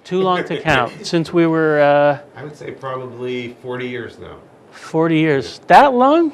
Too long to count. Since we were... I would say probably 40 years now. 40 years. That long?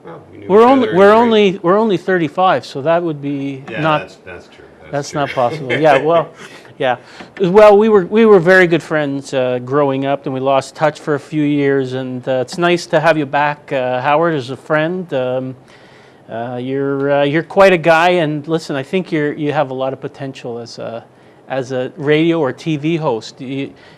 Well, we knew we're only 35, so that would be not... that's true. That's not possible. Yeah, well, yeah. Well, we were very good friends growing up, and we lost touch for a few years. And it's nice to have you back, Howard, as a friend. You're quite a guy, and listen, I think you have a lot of potential as a radio or TV host.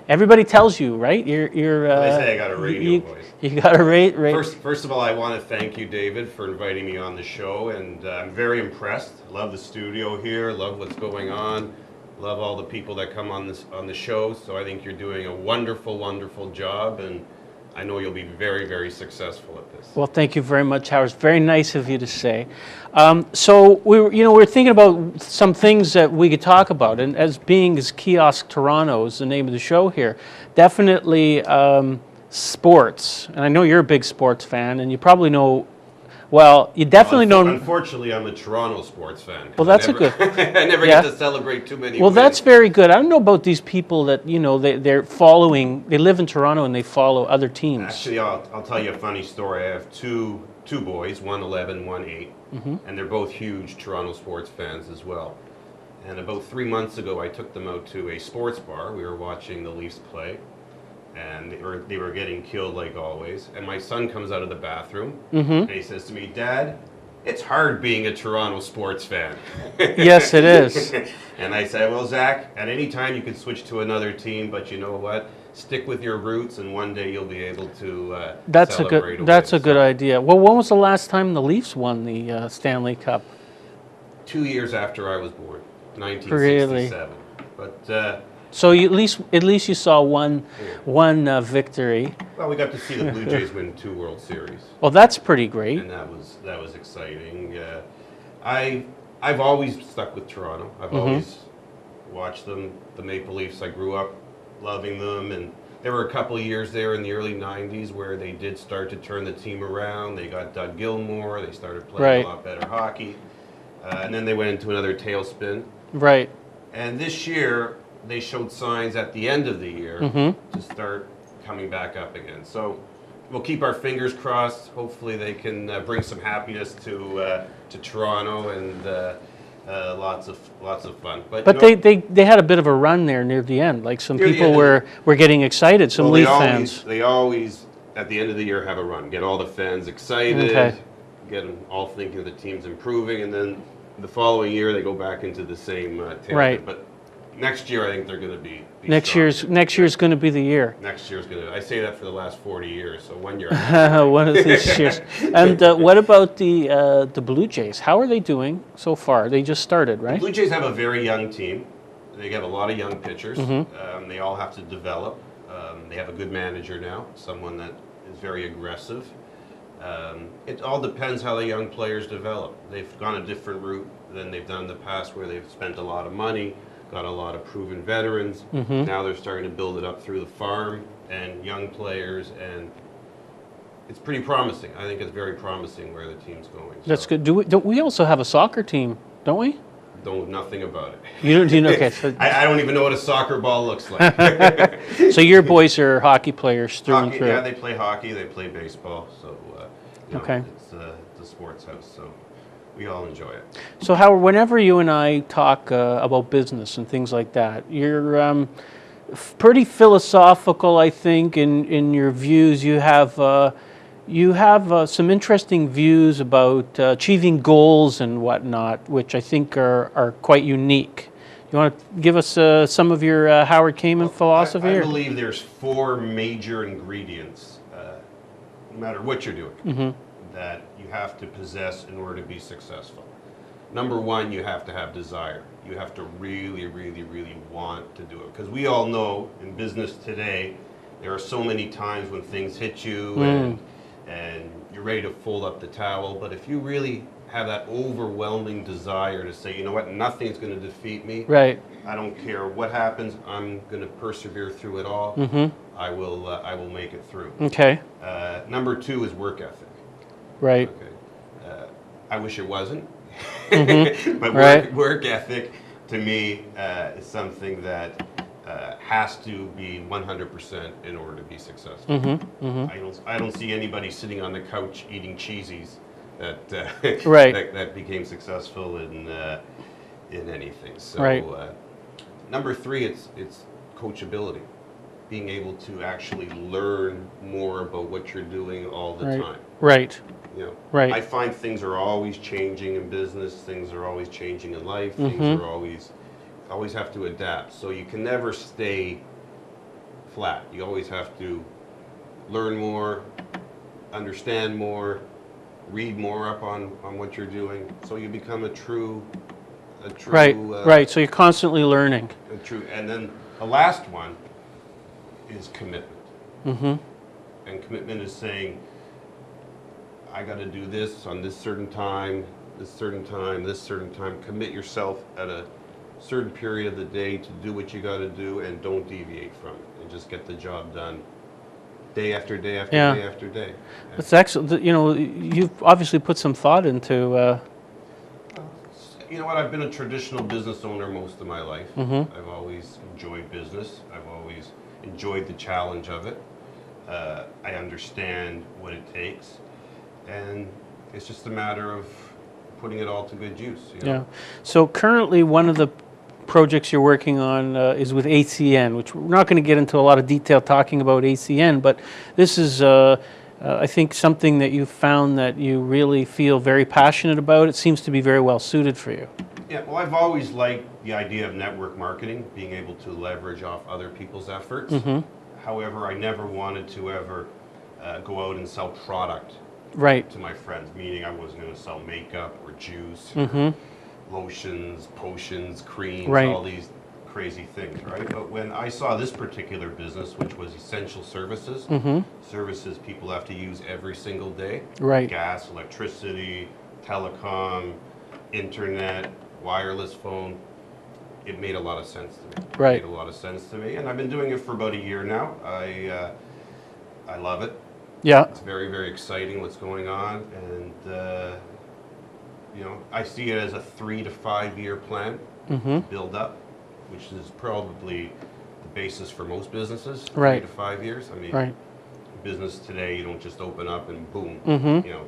Everybody tells you, right? They say I got a radio voice. You got a rate. First of all, I want to thank you, David, for inviting me on the show, and I'm very impressed. Love the studio here. Love what's going on. Love all the people that come on the show. So I think you're doing a wonderful, wonderful job, and I know you'll be very, very successful at this. Well, thank you very much, Howard. It's very nice of you to say. So we're thinking about some things that we could talk about, and as Kiosk Toronto is the name of the show here, definitely sports. And I know you're a big sports fan, and you probably know. Well, you definitely know. Unfortunately, I'm a Toronto sports fan. Well, that's a good. I never get to celebrate too many. Well, wins. That's very good. I don't know about these people that they're following. They live in Toronto and they follow other teams. Actually, I'll tell you a funny story. I have two boys, one 11, one 8, and they're both huge Toronto sports fans as well. And about 3 months ago, I took them out to a sports bar. We were watching the Leafs play, and they were getting killed like always. And my son comes out of the bathroom, and he says to me, "Dad, it's hard being a Toronto sports fan." Yes, it is. And I said, "Well, Zach, at any time you can switch to another team, but you know what? Stick with your roots, and one day you'll be able to celebrate." That's a good idea. Well, when was the last time the Leafs won the Stanley Cup? 2 years after I was born, 1967. Really? But so at least you saw one victory. well, we got to see the Blue Jays win 2 World Series. Well, that's pretty great. And that was exciting. I've always stuck with Toronto. I've always watched them, the Maple Leafs. I grew up loving them, and there were a couple of years there in the early 90s where they did start to turn the team around. They got Doug Gilmour. They started playing a lot better hockey. And then they went into another tailspin. Right. And this year, they showed signs at the end of the year to start coming back up again. So we'll keep our fingers crossed. Hopefully they can bring some happiness to Toronto and lots of fun. But they had a bit of a run there near the end. Like some people were getting excited. Some Leaf fans. They always at the end of the year have a run. Get all the fans excited. Okay. Get them all thinking the team's improving, and then the following year they go back into the same tangent. Right. But next year I think they're going to be next year's going to be the year. Next year's going to. I say that for the last 40 years. So one year. One of these years. And what about the Blue Jays? How are they doing so far? They just started, right? The Blue Jays have a very young team. They have a lot of young pitchers. They all have to develop. They have a good manager now, someone that is very aggressive. It all depends how the young players develop. They've gone a different route than they've done in the past, where they've spent a lot of money, got a lot of proven veterans. Now they're starting to build it up through the farm and young players, and it's pretty promising. I think it's very promising where the team's going. That's good. Don't we also have a soccer team, don't we? Know nothing about it. You don't? Okay. So I don't even know what a soccer ball looks like. So your boys are hockey players through and through. Yeah, they play hockey. They play baseball. So okay. It's the sports house. So we all enjoy it. So Howard, whenever you and I talk about business and things like that, you're pretty philosophical, I think, in your views. You have some interesting views about achieving goals and whatnot, which I think are quite unique. You want to give us some of your Howard Kamin philosophy? I believe there's 4 major ingredients, no matter what you're doing, that you have to possess in order to be successful. Number 1, you have to have desire. You have to really, really, really want to do it. Because we all know in business today, there are so many times when things hit you and you're ready to fold up the towel. But if you really have that overwhelming desire to say, you know what, nothing's going to defeat me. Right. I don't care what happens. I'm going to persevere through it all. I will make it through. Okay. Number 2 is work ethic. Right. Okay. I wish it wasn't. But Right. work ethic to me is something that has to be 100% in order to be successful. I don't see anybody sitting on the couch eating cheesies that Right. that became successful in anything. So Right. number 3, it's coachability, being able to actually learn more about what you're doing all the Right. time. Right. You know, Right. I find things are always changing in business. Things are always changing in life. Mm-hmm. Things are always have to adapt. So you can never stay flat. You always have to learn more, understand more, read more up on what you're doing. So you become a true. Right. Right. So you're constantly learning. And then the last one is commitment. Mm-hmm. And commitment is saying, I got to do this on this certain time, this certain time, this certain time. Commit yourself at a certain period of the day to do what you got to do, and don't deviate from it, and just get the job done day after day after Yeah. day after day. That's excellent. You know, you've obviously put some thought into. You know what? I've been a traditional business owner most of my life. Mm-hmm. I've always enjoyed business. I've always enjoyed the challenge of it. I understand what it takes, and it's just a matter of putting it all to good use. You know? Yeah. So currently, one of the projects you're working on is with ACN, which we're not going to get into a lot of detail talking about ACN, but this is, I think, something that you found that you really feel very passionate about. It seems to be very well suited for you. Yeah, well, I've always liked the idea of network marketing, being able to leverage off other people's efforts. Mm-hmm. However, I never wanted to ever go out and sell product Right. to my friends, meaning I wasn't going to sell makeup or juice, Mm-hmm. or lotions, potions, creams, Right. all these crazy things, right? But when I saw this particular business, which was essential services, Mm-hmm. services people have to use every single day, Right. gas, electricity, telecom, internet, wireless phone, it made a lot of sense to me. Right. It made a lot of sense to me, and I've been doing it for about a year now. I love it. Yeah. It's very, very exciting what's going on, and you know, I see it as a 3 to 5 year plan Mm-hmm. to build up, which is probably the basis for most businesses. Right. 3 to 5 years. I mean, Right. business today, you don't just open up and boom. Mm-hmm. You know,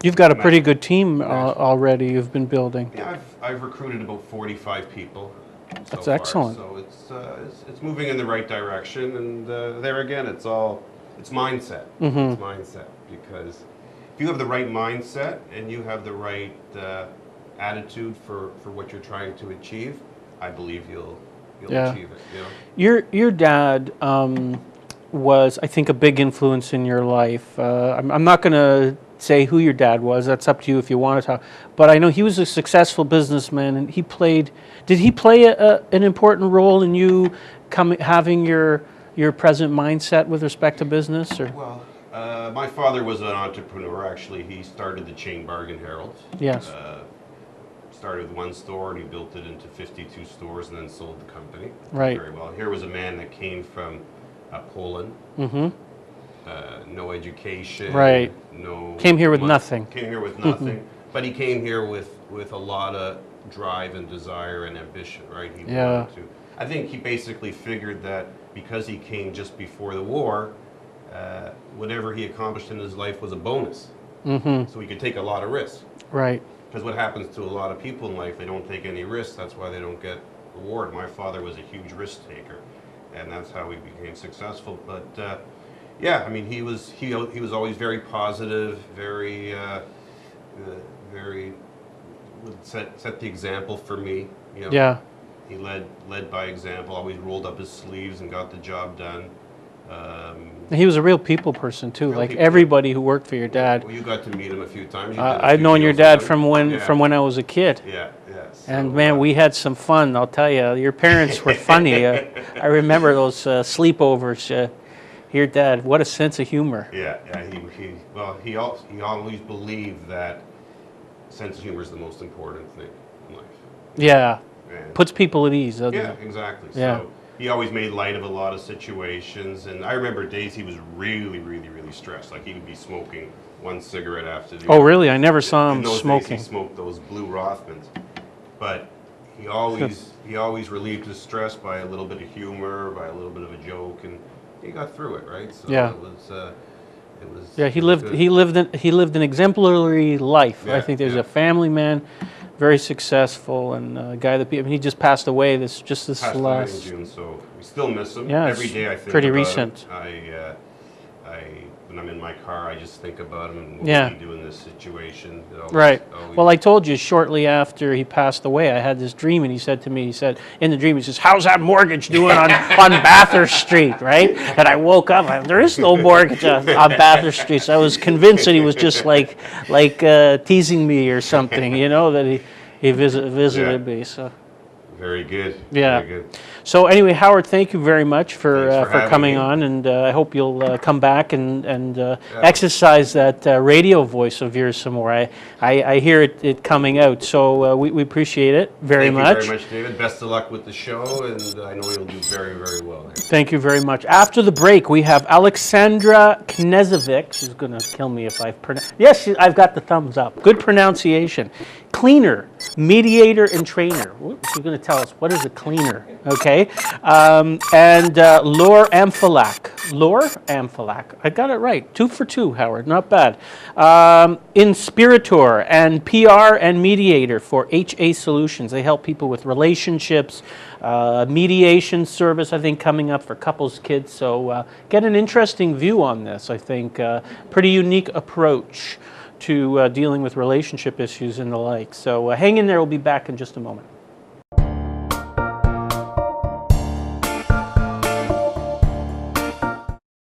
You've got a pretty good team Imagine. already. You've been building. yeah, I've recruited about 45 people. So That's far. excellent. So it's moving in the right direction, and there again, it's mindset. Mm-hmm. It's mindset, because if you have the right mindset and you have the right attitude for what you're trying to achieve, I believe you'll Yeah. achieve it. You know? Your dad was, I think, a big influence in your life. I'm not going to say who your dad was. That's up to you if you want to talk. But I know he was a successful businessman, and he played. Did he play an important role in you having your present mindset with respect to business? Or Well, my father was an entrepreneur. Actually, he started the chain Bargain Herald. yes, Started with one store, and he built it into 52 stores, and then sold the company. Right. Very well. Here was a man that came from Poland. mm-hmm. No education. Right. No. Came here with money. nothing. Came here with nothing, but he came here with a lot of drive and desire and ambition. Right. He Yeah. wanted to. I think he basically figured that because he came just before the war, whatever he accomplished in his life was a bonus. Mm-hmm. So he could take a lot of risks. Right. Because what happens to a lot of people in life, they don't take any risks. That's why they don't get reward. My father was a huge risk taker, and that's how he became successful. But yeah, I mean, he was always very positive, very would set the example for me. You know, Yeah. he led by example. Always rolled up his sleeves and got the job done. He was a real people person too. Real Like people. everybody who worked for your dad. Well, you got to meet him a few times. You did a I've few known your deals with dad him. from when I was a kid. Yeah, yeah. So, And man, we had some fun. I'll tell you, your parents were funny. I remember those sleepovers. Your dad, what a sense of humor. Yeah, yeah. He always believed that sense of humor is the most important thing in life. Yeah, And puts people at ease, doesn't yeah, it? exactly. Yeah. So he always made light of a lot of situations, and I remember days he was really, really, really stressed. Like he would be smoking one cigarette after the Oh, other. really? I never saw him In those smoking. days, he smoked those blue Rothmans, but he always relieved his stress by a little bit of humor, by a little bit of a joke, and he got through it, right? So Yeah. it was. Yeah, it was good. he lived an exemplary life. I Yeah, think there's yeah. a family man, very successful, and a guy that he just passed away. This Passed away in last. June, so we still miss him. Yeah, Every it's day I think pretty about recent. him. When I'm in my car, I just think about him and what Yeah. would he do in this situation. Right. Always. Well, I told you shortly after he passed away, I had this dream, and he said to me, in the dream, he says, "How's that mortgage doing on Bathurst Street?" Right? And I woke up, there is no mortgage on Bathurst Street. So I was convinced that he was just like teasing me or something, that he visited me. So. Very good. Yeah. Very good. So anyway, Howard, thank you very much for Thanks for having coming me. on, and I hope you'll come back and exercise that radio voice of yours some more. I hear it coming out, so we appreciate it very much. Thank you very much, David. Best of luck with the show, and I know you'll do very, very well here. Thank you very much. After the break, we have Alexandra Knezovic. She's going to kill me if I've pronounced. Yes, I've got the thumbs up. Good pronunciation. Cleaner, mediator, and trainer. She's going to tell us what is a cleaner. Okay, and Laura Amphilak. Laura Amphilak. I got it right. 2 for 2, Howard. Not bad. Inspirator and PR and mediator for HA Solutions. They help people with relationships, mediation service, I think, coming up for couples, kids. So get an interesting view on this, I think. Pretty unique approach to dealing with relationship issues and the like. So hang in there. We'll be back in just a moment.